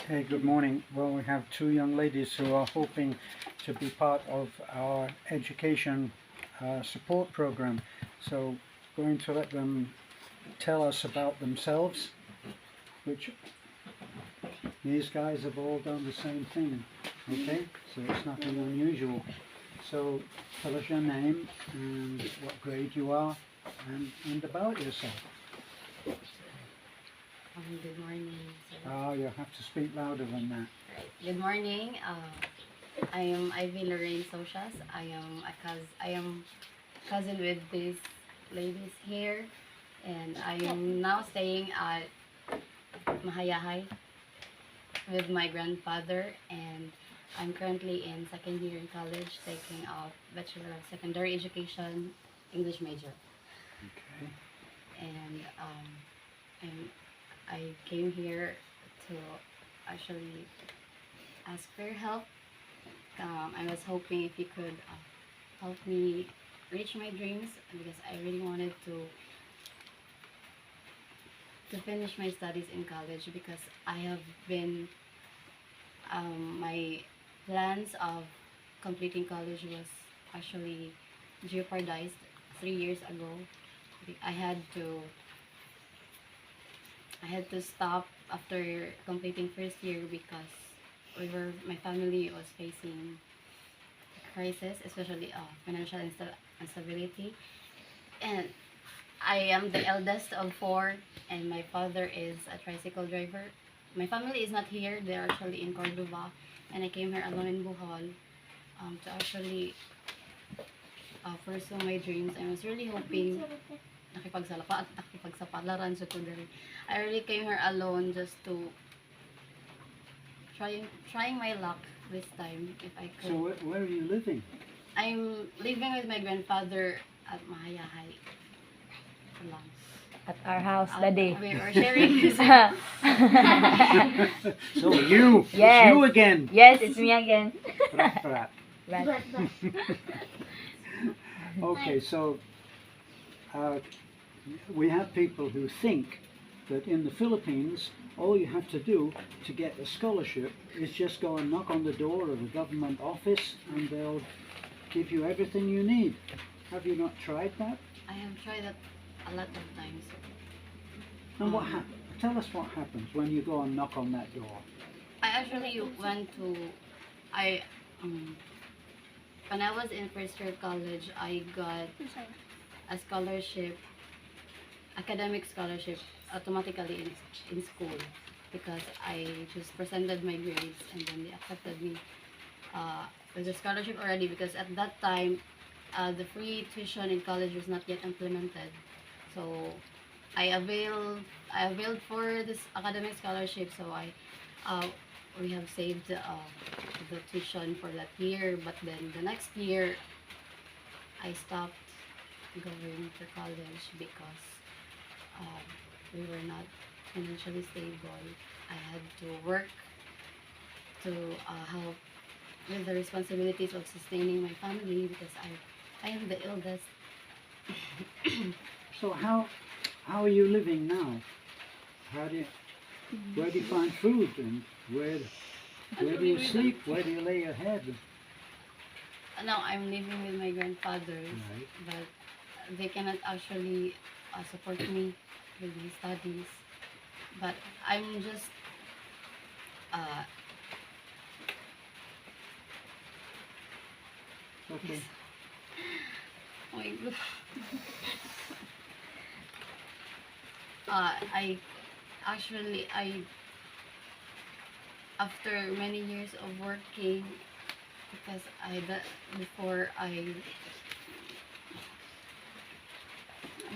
Hey, good morning. Well, we have two young ladies who are hoping to be part of our education support program. So, going to let them tell us about themselves, which these guys have all done the same thing. Okay, so it's nothing unusual. So, tell us your name and what grade you are, and about yourself. Good morning, sir. Ah, you have to speak louder than that. Right. Good morning. I am Ivy Lorraine Socias. I am cousin with these ladies here, and I am now staying at Mahayahay with my grandfather, and I'm currently in second year in college, taking a Bachelor of Secondary Education English major, Okay. and I'm I came here to actually ask for your help. I was hoping if you could help me reach my dreams because I really wanted to finish my studies in college because I have been my plans of completing college was actually jeopardized 3 years ago. I had to I had to stop after completing first year because my family was facing crisis, especially financial instability. And I am the eldest of four, and my father is a tricycle driver. My family is not here; they're actually in Cordova, and I came here alone in Bohol to actually pursue my dreams. I was really hoping nakipagsapalaran sa ko diri. I really came here alone just to trying my luck this time if I So, could. where are you living? I'm living with my grandfather at Mahayahay. Ito lang. At our house, Daddy. We're sharing this. So you, it's Yes. you again. Yes, it's me again. Brat, brat. Right. Okay, so we have people who think that in the Philippines, all you have to do to get a scholarship is just go and knock on the door of a government office and they'll give you everything you need. Have you not tried that? I have tried that a lot of times. And what tell us what happens when you go and knock on that door. I actually went to I when I was in first year college, I got a scholarship, academic scholarship, automatically in school because I just presented my grades and then they accepted me with a scholarship already because at that time the free tuition in college was not yet implemented. So I availed for this academic scholarship. So we have saved the tuition for that year. But then the next year, I stopped going to college because we were not financially stable. I had to work to help with the responsibilities of sustaining my family because I am the eldest. So how are you living now? Where do you find food and where do you sleep? Where do you lay your head? Now I'm living with my grandfathers, Right. but they cannot actually support me with my studies. But I'm just uh, Okay. oh my God. I actually after many years of working because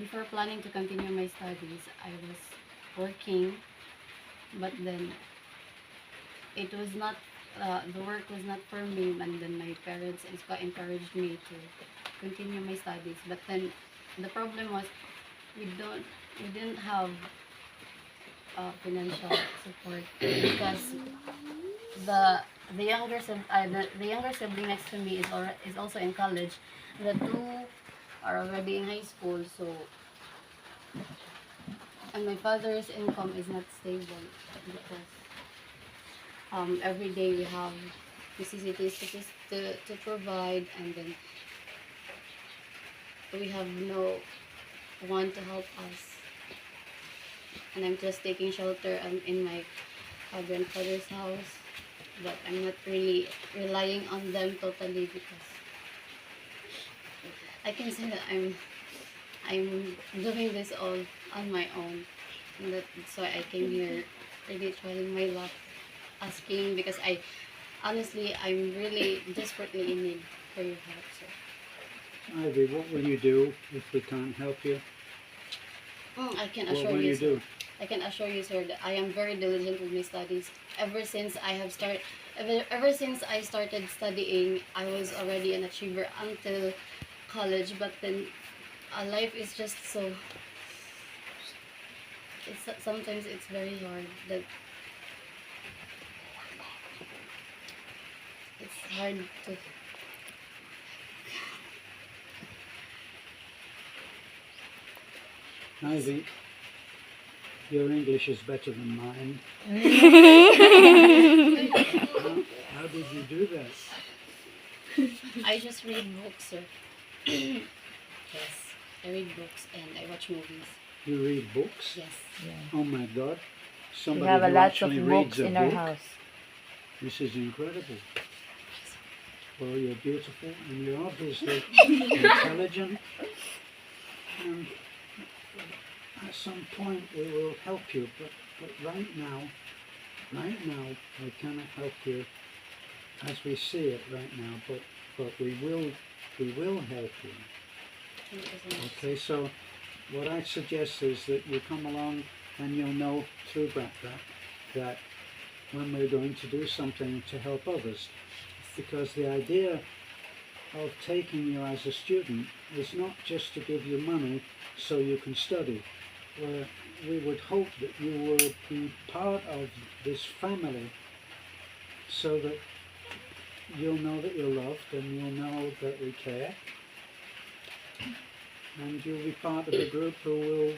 before planning to continue my studies I was working, but then it was not the work was not for me, and then my parents encouraged me to continue my studies. But then the problem was we didn't have financial support because the the younger sibling next to me is also in college. The two are already in high school, so and my father's income is not stable because every day we have necessities to provide, and then we have no one to help us. And I'm just taking shelter in my grandfather's house, but I'm not really relying on them totally, because I can say that I'm doing this all on my own, and that's why I came here, really trying my luck, asking, because honestly I'm really desperately in need for your help, sir. Ivy, what will you do if we can't help you? I can What assure will you, you sir. do? I can assure you, sir, that I am very diligent with my studies. Ever since I started studying, I was already an achiever until college. But then, life is just so. Sometimes it's very hard. That it's hard to. Ivy, your English is better than mine. How did you do that? I just read books, sir. Yes, I read books and I watch movies. You read books? Yes. Oh my God! We Somebody have a who lot of actually books reads a in our book. house. This is incredible. Well, you're beautiful and you're obviously intelligent. And at some point we will help you, but right now we cannot help you as we see it right now. But we will help you. Thank you so much. Okay, so what I suggest is that you come along and you'll know through that when we're going to do something to help others. Because the idea of taking you as a student is not just to give you money so you can study. We would hope that you will be part of this family so that you'll know that you're loved and you'll know that we care. And you'll be part of a group who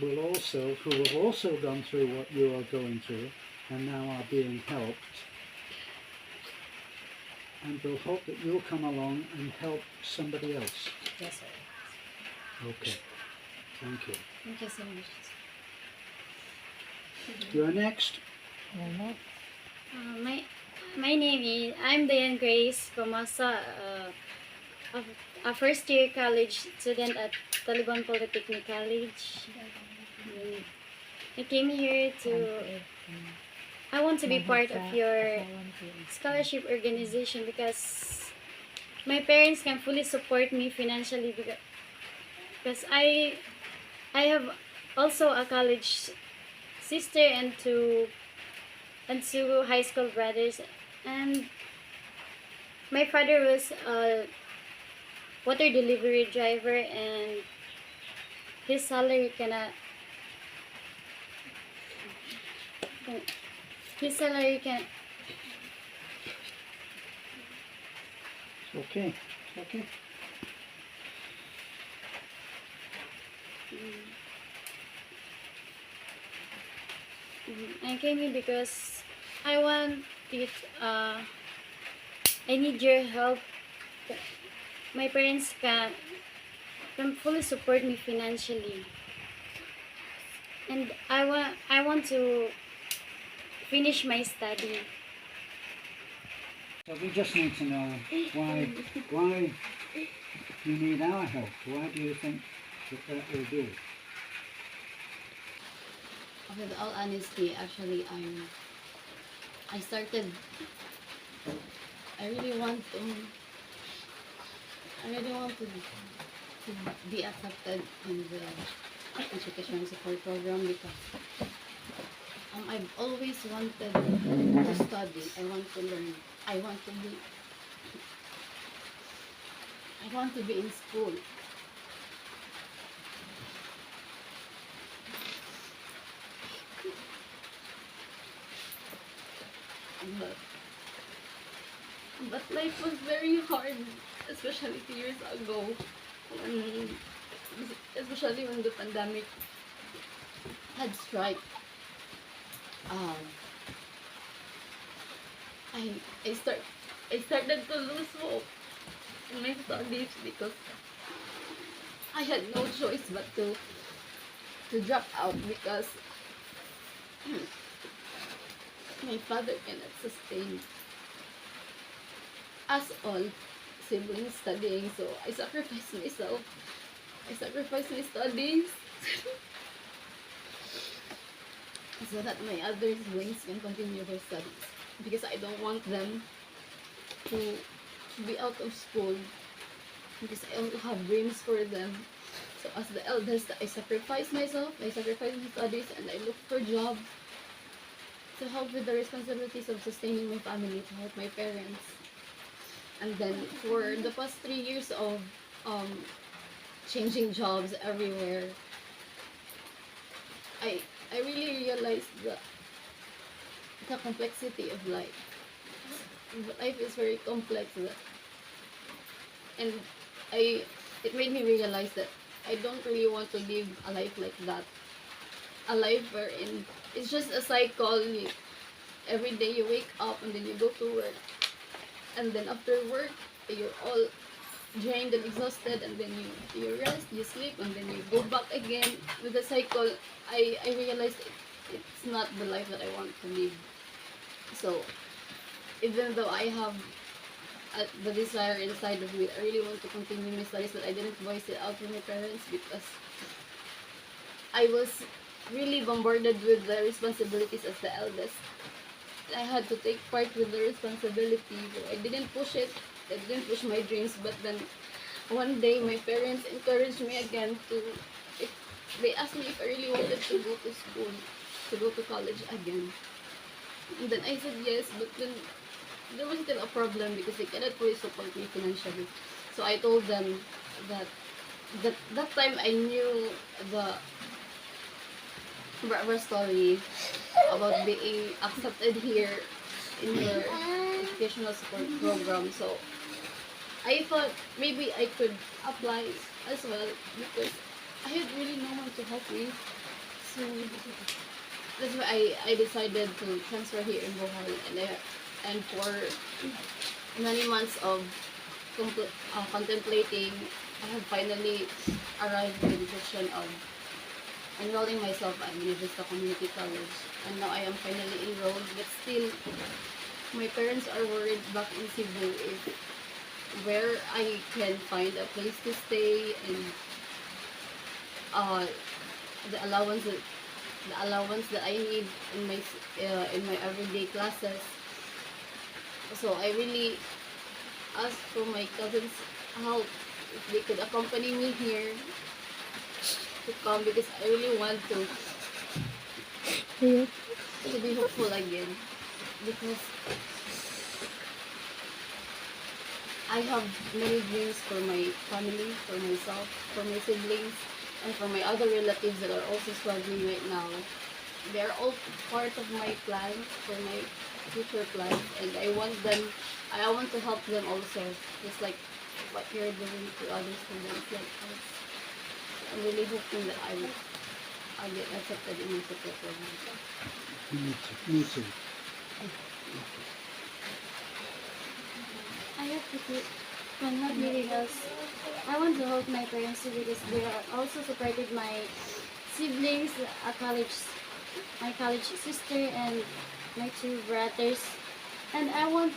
have also gone through what you are going through and now are being helped. And we'll hope that you'll come along and help somebody else. Yes, sir. Okay. Thank you. Thank you so much. You're next. My name is I'm Diane Grace Comasa, a first year college student at Taliban Polytechnic College. I came here I want to be part of your scholarship organization because my parents can fully support me financially because I have also a college sister and two high school brothers, and my father was a water delivery driver, and his salary can Okay. Okay. I came here because I want it. I need your help. My parents can fully support me financially, and I want to finish my study. So we just need to know why you need our help. Why do you think that will do? With all honesty, actually, I really want to be accepted in the education support program because I've always wanted to study. I want to learn. I want to be in school. But life was very hard, especially 2 years ago, when, especially when the pandemic had struck. I start I started to lose hope in my studies because I had no choice but to drop out because my father cannot sustain us all siblings studying, so I sacrificed myself. I sacrificed my studies so that my other siblings can continue their studies because I don't want them to be out of school because I also have dreams for them. So as the eldest, I sacrificed myself, I sacrificed my studies, and I looked for jobs to help with the responsibilities of sustaining my family, to help my parents. And then for the past 3 years of um, changing jobs everywhere, I really realized the complexity of life. Life is very complex, and I it made me realize that I don't really want to live a life like that. A life wherein it's just a cycle. Every day you wake up and then you go to work, and then after work you're all drained and exhausted, and then you rest, you sleep, and then you go back again with the cycle. I realized it's not the life that I want to live. So even though I have the desire inside of me, I really want to continue my studies, but I didn't voice it out to my parents because I was really bombarded with the responsibilities as the eldest. I had to take part with the responsibility. So I didn't push it. I didn't push my dreams. But then one day, my parents encouraged me again if, they asked me if I really wanted to go to school, to go to college again. And then I said yes, but then there was still a problem because they cannot fully support me financially. So I told them that that time I knew the story about being accepted here in your educational support program. So I thought maybe I could apply as well because I had really no one to help me. So that's why I decided to transfer here in Bohol, and for many months of contemplating, I have finally arrived at the decision of enrolling myself at University Community College, and now I am finally enrolled. But still, my parents are worried back in Cebu if where I can find a place to stay, and the allowance that I need in my everyday classes. So I really asked for my cousins' help if they could accompany me here to come because I really want to be hopeful again, because I have many dreams for my family, for myself, for my siblings, and for my other relatives that are also struggling right now. They are all part of my plans, for my future plans, and I want to help them also, just like what you're doing to other students like us. I'm really hoping that I'll get accepted in your support program. Me too. I have to keep, well, not really else. I want to help my parents too because they are also supported my siblings, my college sister, and my two brothers. And I want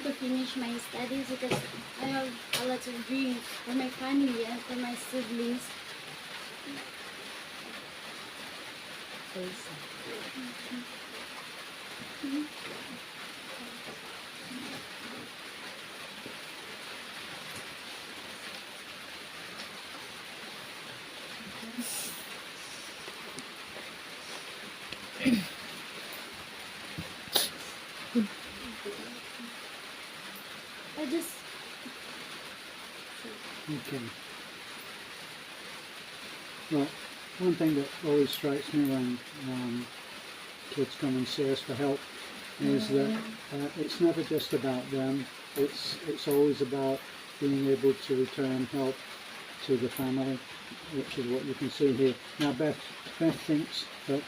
to finish my studies because I have a lot of dreams for my family and for my siblings. I just Okay. Well, one thing that always strikes me when kids come and see us for help is that it's never just about them. It's always about being able to return help to the family, which is what you can see here. Now Beth thinks that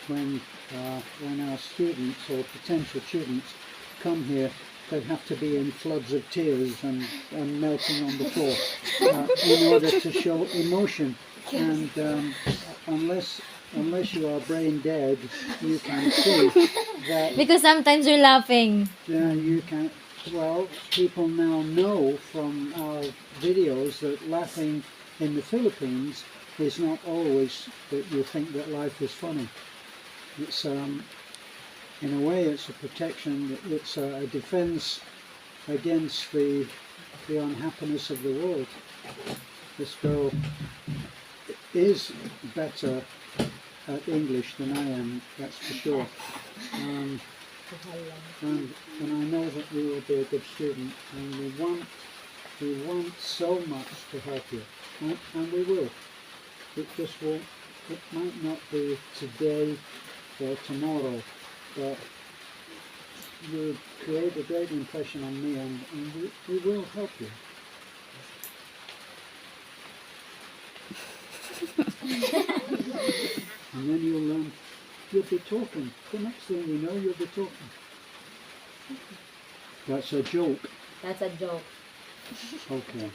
when our students or potential students come here, they have to be in floods of tears and melting on the floor in order to show emotion. And unless you are brain dead, you can see that. Because sometimes you're laughing. You can. Well, people now know from our videos that laughing in the Philippines is not always that you think that life is funny. It's in a way it's a protection. It's a defense against the unhappiness of the world. This girl is better at English than I am, that's for sure. And I know that we will be a good student, and we want so much to help you, and we will. It just won't. It might not be today or tomorrow, but you create a great impression on me, and we will help you. And then you'll be talking. The next thing you know, you'll be talking. That's a joke. That's a joke. Okay.